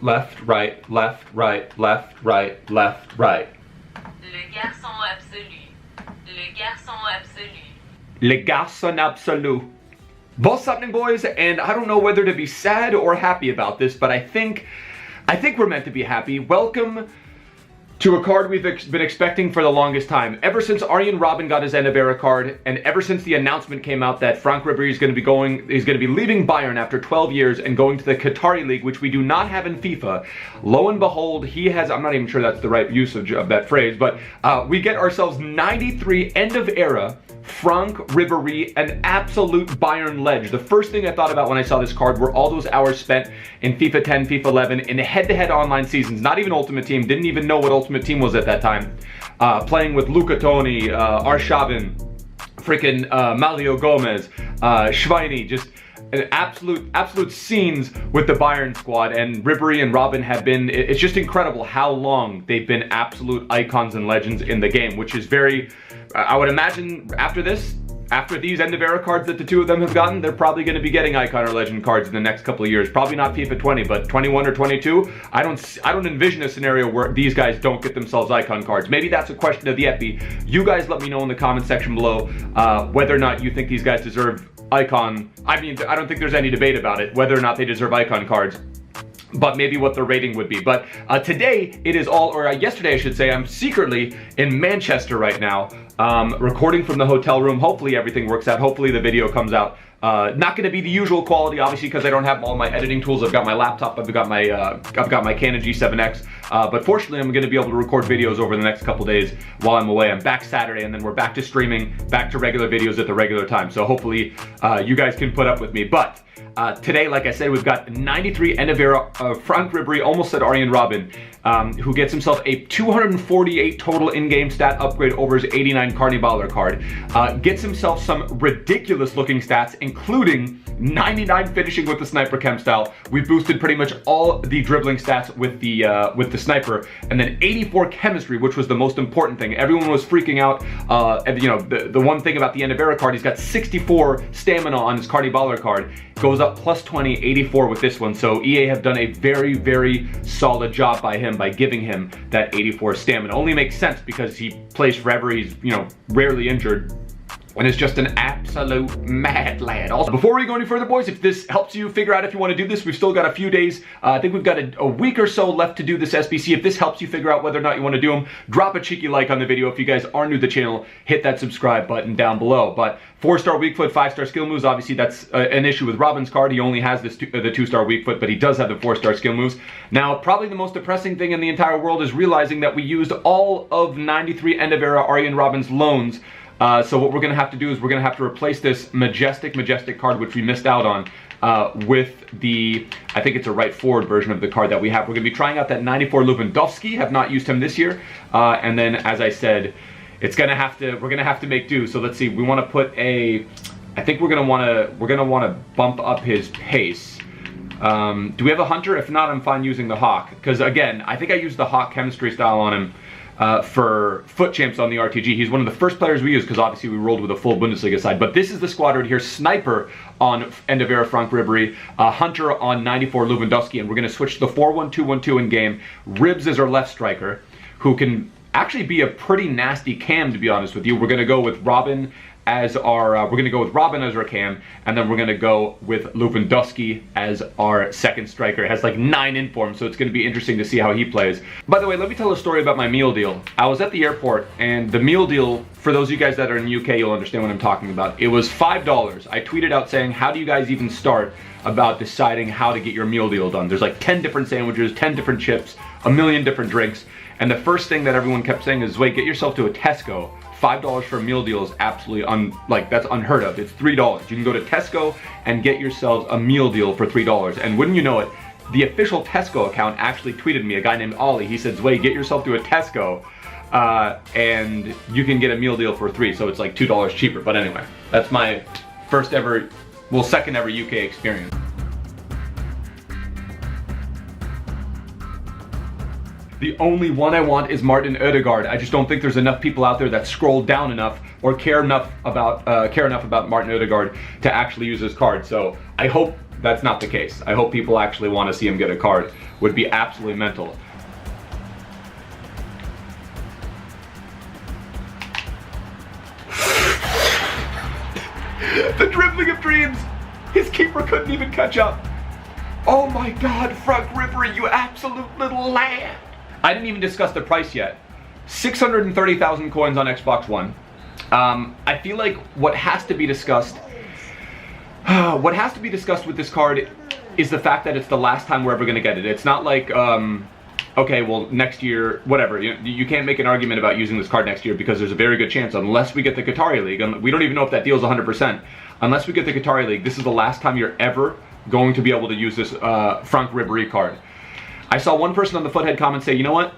left, right, left, right, left, right, left, right. Le garçon absolu. Le garçon absolu. Le garçon absolu. What's happening, boys? And I don't know whether to be sad or happy about this, but I think we're meant to be happy. Welcome to a card we've been expecting for the longest time. Ever since Arjen Robben got his end of era card, and ever since the announcement came out that Frank Ribery is going to be leaving Bayern after 12 years and going to the Qatari League, which we do not have in FIFA. Lo and behold, he has, I'm not even sure that's the right usage of that phrase, but we get ourselves 93 end of era Frank Ribery, an absolute Bayern ledge. The first thing I thought about when I saw this card were all those hours spent in FIFA 10, FIFA 11, in head-to-head online seasons, not even Ultimate Team, didn't even know what Ultimate Team was at that time. Playing with Luca Toni, Arshavin, freaking Mario Gomez, Schweini, just an absolute scenes with the Bayern squad, and Ribery and Robben have been, it's just incredible how long they've been absolute icons and legends in the game, which is very, I would imagine after these end of era cards that the two of them have gotten, they're probably going to be getting icon or legend cards in the next couple of years. Probably not FIFA 20, but 21 or 22. I don't envision a scenario where these guys don't get themselves icon cards. Maybe that's a question of the Epi. You guys let me know in the comment section below whether or not you think these guys deserve icon. I mean, I don't think there's any debate about it, whether or not they deserve icon cards, but maybe what their rating would be. But today it is all, or yesterday I should say, I'm secretly in Manchester right now, recording from the hotel room. Hopefully everything works out. Hopefully the video comes out. Not going to be the usual quality, obviously, because I don't have all my editing tools. I've got my laptop, I've got my Canon G7X, but fortunately I'm going to be able to record videos over the next couple days while I'm away. I'm back Saturday, and then we're back to streaming, back to regular videos at the regular time. So hopefully you guys can put up with me. But today, like I said, we've got 93 end of era Frank Ribery, almost said Arjen Robben, who gets himself a 248 total in-game stat upgrade over his 89 Carniballer card. Gets himself some ridiculous looking stats, including 99 finishing with the sniper chem style. We boosted pretty much all the dribbling stats with the sniper, and then 84 chemistry, which was the most important thing. Everyone was freaking out. You know, the one thing about the end of era card, he's got 64 stamina on his Carniballer card. Goes up plus 20, 84 with this one. So EA have done a very, very solid job by him by giving him that 84 stamina. Only makes sense because he plays forever. He's, you know, rarely injured, and is just an absolute mad lad. Also, before we go any further, boys, if this helps you figure out if you want to do this, we've still got a few days. I think we've got a week or so left to do this SBC. If this helps you figure out whether or not you want to do them, drop a cheeky like on the video. If you guys are new to the channel, hit that subscribe button down below. But 4-star weak foot, 5-star skill moves. Obviously, that's an issue with Robben's card. He only has this the 2-star weak foot, but he does have the 4-star skill moves. Now, probably the most depressing thing in the entire world is realizing that we used all of 93 end of era Arjen Robben's loans. So what we're going to have to do is we're going to have to replace this majestic card, which we missed out on, with the, I think it's a right forward version of the card that we have. We're going to be trying out that 94 Lewandowski. Have not used him this year. And then, as I said, we're going to have to make do. So let's see. We want to put a, I think we're going to want to bump up his pace. Do we have a hunter? If not, I'm fine using the hawk. Because again, I think I used the hawk chemistry style on him. For foot champs on the RTG. He's one of the first players we used because obviously we rolled with a full Bundesliga side. But this is the squad right here. Sniper on end of era Frank Ribery, Hunter on 94 Lewandowski, and we're going to switch to the 4-1-2-1-2 in game. Ribs is our left striker, who can actually be a pretty nasty cam, to be honest with you. We're going to go with Robben as our cam, and then we're going to go with Lewandowski as our second striker. It has like 9 informs, so it's going to be interesting to see how he plays. By the way, let me tell a story about my meal deal. I was at the airport, and the meal deal, for those of you guys that are in the UK, you'll understand what I'm talking about. It was $5. I tweeted out saying, how do you guys even start about deciding how to get your meal deal done? There's like 10 different sandwiches, 10 different chips, a million different drinks, and the first thing that everyone kept saying is, wait, get yourself to a Tesco. $5 for a meal deal is absolutely that's unheard of. It's $3. You can go to Tesco and get yourselves a meal deal for $3. And wouldn't you know it, the official Tesco account actually tweeted me, a guy named Ollie. He said, Zway, get yourself to a Tesco and you can get a meal deal for $3. So it's like $2 cheaper. But anyway, that's my first ever, well, second ever UK experience. The only one I want is Martin Odegaard. I just don't think there's enough people out there that scroll down enough or care enough about Martin Odegaard to actually use his card. So I hope that's not the case. I hope people actually want to see him get a card. would be absolutely mental. The dribbling of dreams! His keeper couldn't even catch up. Oh my God, Frank Ribery, you absolute little lamb! I didn't even discuss the price yet. 630,000 coins on Xbox One. I feel like what has to be discussed with this card is the fact that it's the last time we're ever going to get it. It's not like, okay, well, next year, whatever. You can't make an argument about using this card next year because there's a very good chance, unless we get the Qatari League, and we don't even know if that deal's 100%. Unless we get the Qatari League, this is the last time you're ever going to be able to use this Frank Ribery card. I saw one person on the Foothead comment say, you know what?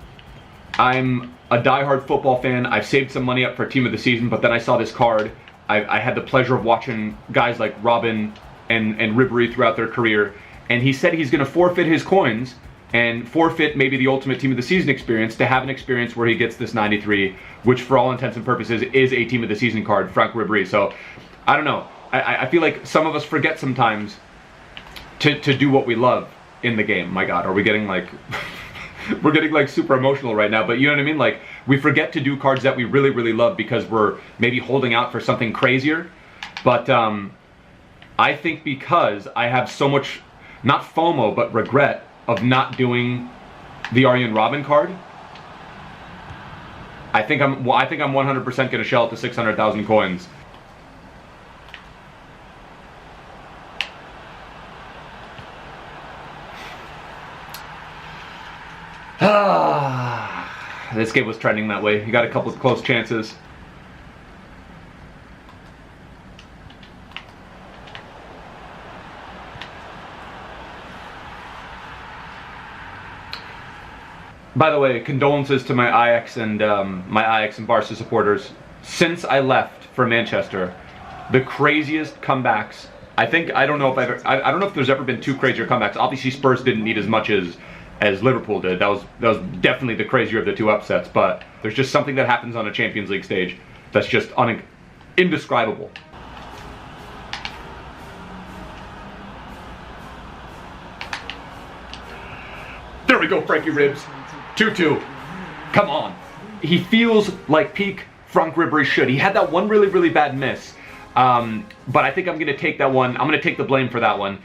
I'm a diehard football fan. I've saved some money up for Team of the Season, but then I saw this card. I had the pleasure of watching guys like Robin and Ribery throughout their career, and he said he's going to forfeit his coins and forfeit maybe the ultimate Team of the Season experience to have an experience where he gets this 93, which for all intents and purposes is a Team of the Season card, Frank Ribery. So, I don't know. I feel like some of us forget sometimes to do what we love in the game. My God, are we getting like... we're getting like super emotional right now, but you know what I mean? Like, we forget to do cards that we really, really love because we're maybe holding out for something crazier. But I think because I have so much, not FOMO, but regret of not doing the Arjen Robben card, I think I'm 100% going to shell out the 600,000 coins. This game was trending that way. You got a couple of close chances. By the way, condolences to my Ajax and Barca supporters. Since I left for Manchester, the craziest comebacks. I don't know if there's ever been two crazier comebacks. Obviously, Spurs didn't need as much as Liverpool did. That was definitely the crazier of the two upsets, but there's just something that happens on a Champions League stage that's just indescribable. There we go, Frankie Ribs. 2-2. Come on. He feels like peak Frank Ribery should. He had that one really, really bad miss, but I think I'm going to take that one. I'm going to take the blame for that one.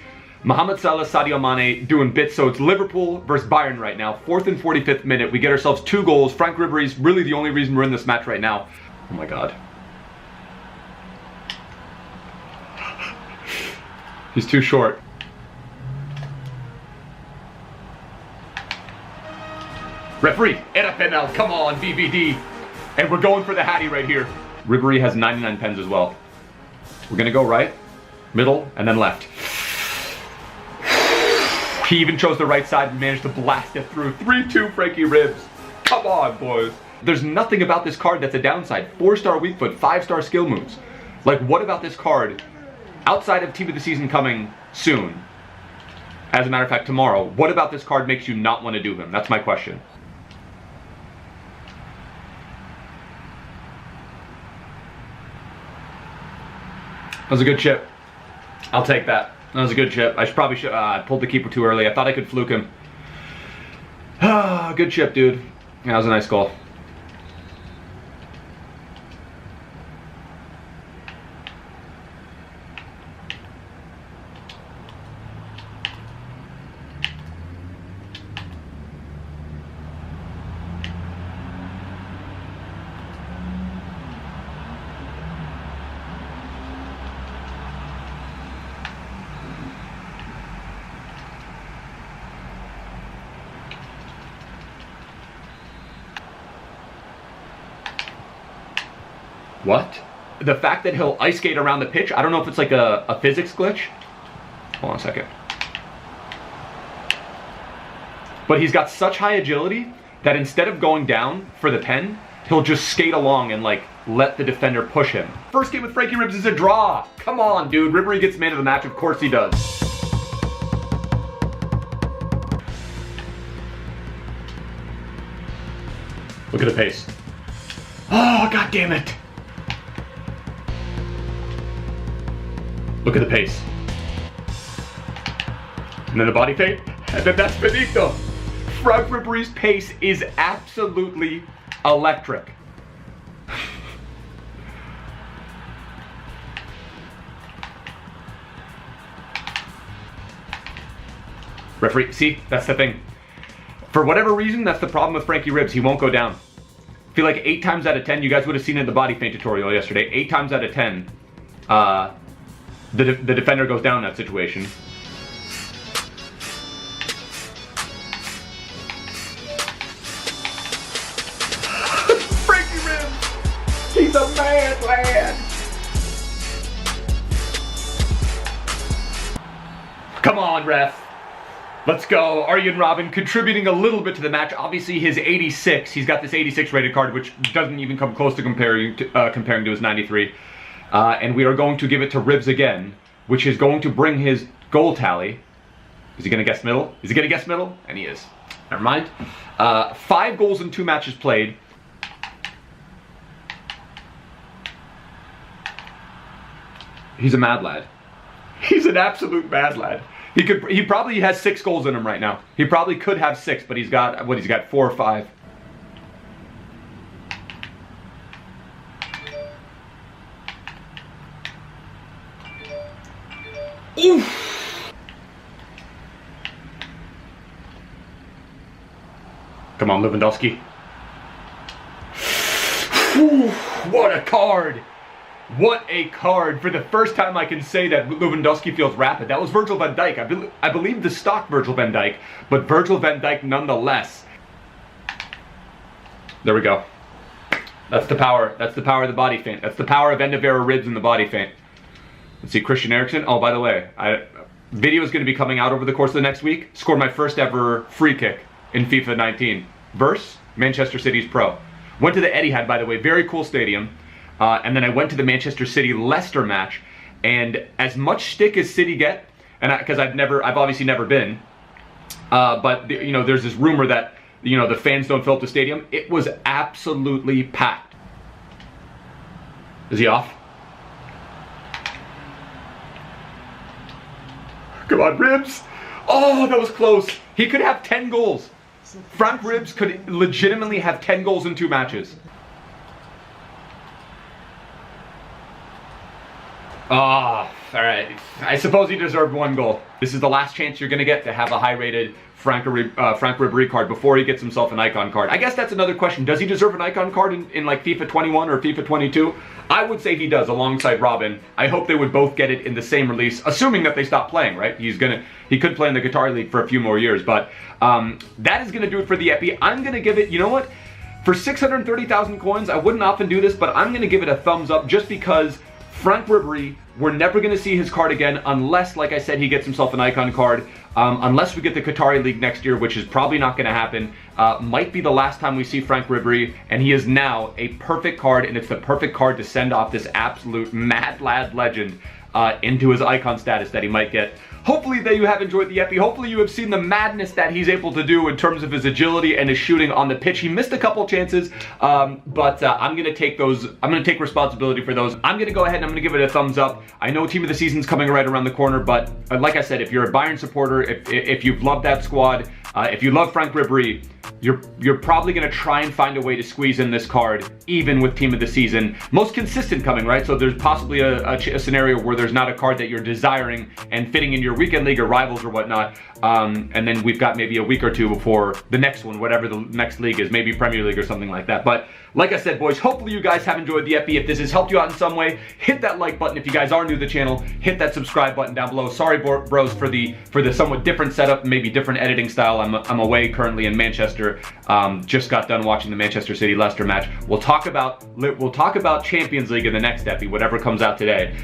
Mohamed Salah, Sadio Mane doing bits, so it's Liverpool versus Bayern right now. 4th and 45th minute. We get ourselves 2 goals. Frank Ribery's really the only reason we're in this match right now. Oh my God. He's too short. Referee, era penal. Come on, BBD. And we're going for the Hattie right here. Ribery has 99 pens as well. We're going to go right, middle, and then left. He even chose the right side and managed to blast it through. 3-2 Frankie Ribs. Come on, boys. There's nothing about this card that's a downside. 4-star weak foot, 5-star skill moves. Like, what about this card, outside of Team of the Season coming soon, as a matter of fact tomorrow, what about this card makes you not want to do him? That's my question. That was a good chip. I'll take that. That was a good chip. I pulled the keeper too early. I thought I could fluke him. Good chip, dude. That was a nice goal. What? The fact that he'll ice skate around the pitch, I don't know if it's like a physics glitch. Hold on a second. But he's got such high agility that instead of going down for the pen, he'll just skate along and like let the defender push him. First game with Frankie Ribs is a draw. Come on, dude. Ribery gets man of the match. Of course he does. Look at the pace. Oh, God damn it. Look at the pace. And then the body fade. And then that's Benito. Frank Ribery's pace is absolutely electric. Referee, see, that's the thing. For whatever reason, that's the problem with Frankie Ribs. He won't go down. I feel like 8 times out of 10, you guys would have seen it in the body feint tutorial yesterday, 8 times out of 10, the defender goes down in that situation. Frankie Ribs! He's a mad lad! Come on, ref. Let's go. Arjen Robben contributing a little bit to the match. Obviously, his 86. He's got this 86 rated card, which doesn't even come close to comparing to his 93. And we are going to give it to Ribs again, which is going to bring his goal tally. Is he going to guess middle? Is he going to guess middle? And he is. Never mind. 5 goals in 2 matches played. He's a mad lad. He's an absolute mad lad. He probably has 6 goals in him right now. He probably could have 6, but he's got, what, he's got 4 or 5. Oof! Come on, Lewandowski. Ooh, what a card! What a card. For the first time I can say that Lewandowski feels rapid. That was Virgil van Dijk. I believe the stock Virgil van Dijk, but Virgil van Dijk nonetheless. There we go. That's the power. That's the power of the body feint. That's the power of end of era Ribs in the body feint. Let's see, Christian Eriksen. Oh, by the way, video is going to be coming out over the course of the next week. Scored my first ever free kick in FIFA 19 versus Manchester City's pro. Went to the Etihad, by the way. Very cool stadium. And then I went to the Manchester City-Leicester match, and as much stick as City get, and because I've obviously never been, but you know, there's this rumor that the fans don't fill up the stadium. It was absolutely packed. Is he off? Come on, Ribs! Oh, that was close. He could have 10 goals. Frank Ribs could legitimately have 10 goals in 2 matches. Ah, all right. I suppose he deserved 1 goal. This is the last chance you're going to get to have a high-rated Frank Ribery card before he gets himself an icon card. I guess that's another question. Does he deserve an icon card in like FIFA 21 or FIFA 22? I would say he does, alongside Robben. I hope they would both get it in the same release, assuming that they stop playing, right? He could play in the Qatar League for a few more years, but that is going to do it for the Epi. I'm going to give it, you know what? For 630,000 coins, I wouldn't often do this, but I'm going to give it a thumbs up just because Frank Ribery, we're never going to see his card again unless, like I said, he gets himself an icon card. Unless we get the Qatari League next year, which is probably not going to happen. Might be the last time we see Frank Ribery, and he is now a perfect card, and it's the perfect card to send off this absolute mad lad legend into his icon status that he might get. Hopefully that you have enjoyed the Epi. Hopefully you have seen the madness that he's able to do in terms of his agility and his shooting on the pitch. He missed a couple chances, but I'm going to take those. I'm going to take responsibility for those. I'm going to go ahead and I'm going to give it a thumbs up. I know Team of the Season's coming right around the corner, but like I said, if you're a Bayern supporter, if you've loved that squad, if you love Frank Ribery, you're probably going to try and find a way to squeeze in this card, even with Team of the Season. Most consistent coming, right? So there's possibly a scenario where there's not a card that you're desiring and fitting in your weekend league or rivals or whatnot. And then we've got maybe a week or two before the next one, whatever the next league is, maybe Premier League or something like that. But like I said, boys, hopefully you guys have enjoyed the Epi. If this has helped you out in some way, hit that like button. If you guys are new to the channel, hit that subscribe button down below. Sorry, bros, for the somewhat different setup, maybe different editing style. I'm away currently in Manchester. Just got done watching the Manchester City Leicester match. We'll talk about Champions League in the next Epi, whatever comes out today.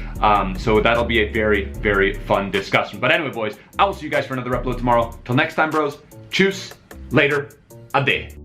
So that'll be a very, very fun discussion. But anyway, boys, I will see you guys for another upload tomorrow. Till next time, bros. Tschüss. Later. Ade.